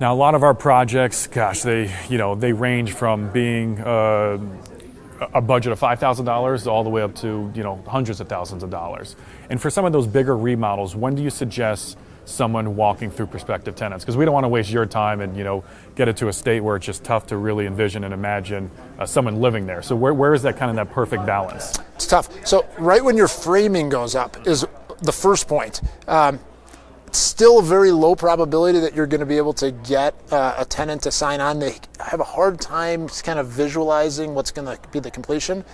Now, a lot of our projects, gosh, they range from being a budget of $5,000 all the way up to hundreds of thousands of dollars. And for some of those bigger remodels, when do you suggest someone walking through prospective tenants? Because we don't want to waste your time and get it to a state where it's just tough to really envision and imagine someone living there. So where is that kind of that perfect balance? It's tough. So right when your framing goes up is the first point. It's still a very low probability that you're going to be able to get a tenant to sign on. They have a hard time kind of visualizing what's going to be the completion.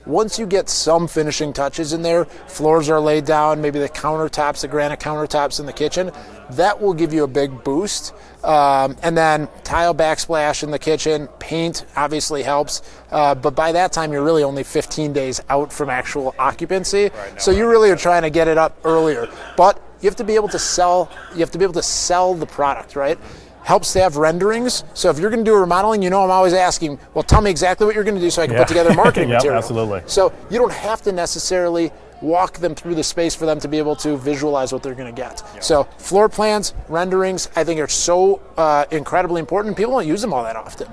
Once you get some finishing touches in there, floors are laid down, maybe the countertops, the granite countertops in the kitchen, that will give you a big boost. And then tile backsplash in the kitchen, paint obviously helps. But by that time, you're really only 15 days out from actual occupancy. So you really are trying to get it up earlier. But you have to be able to sell. You have to be able to sell the product, right? Helps to have renderings. So if you're going to do a remodeling, I'm always asking, well, tell me exactly what you're going to do so I can put together marketing material. Absolutely. So you don't have to necessarily walk them through the space for them to be able to visualize what they're going to get. So floor plans, renderings, I think are so incredibly important. People don't use them all that often.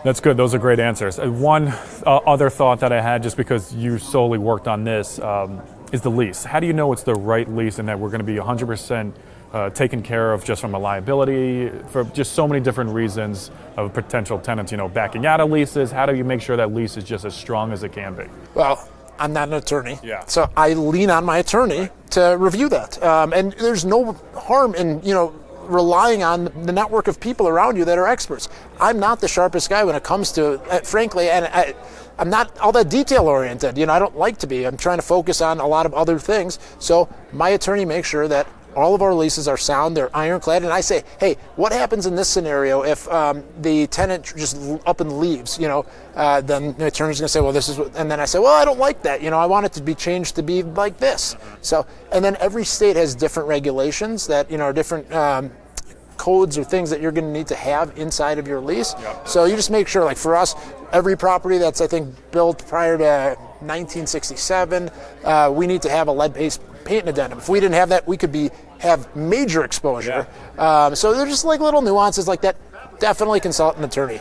That's good. Those are great answers. One other thought that I had, just because you solely worked on this, is the lease. How do you know it's the right lease and that we're going to be 100% taken care of just from a liability, for just so many different reasons of potential tenants, backing out of leases? How do you make sure that lease is just as strong as it can be? Well, I'm not an attorney, so I lean on my attorney to review that. And there's no harm in, relying on the network of people around you that are experts. I'm not the sharpest guy when it comes to, frankly, and I'm not all that detail oriented. I don't like to be. I'm trying to focus on a lot of other things. So my attorney makes sure that all of our leases are sound, they're ironclad, and I say, hey, what happens in this scenario if the tenant just up and leaves? Then the attorney's going to say, well, this is what, and then I say, well, I don't like that. I want it to be changed to be like this. So, and then every state has different regulations that, are different codes or things that you're going to need to have inside of your lease. So you just make sure, like for us, every property that's, I think, built prior to 1967, we need to have a lead-based paint addendum. If we didn't have that, we could have major exposure. So they're just like little nuances like that. Definitely consult an attorney.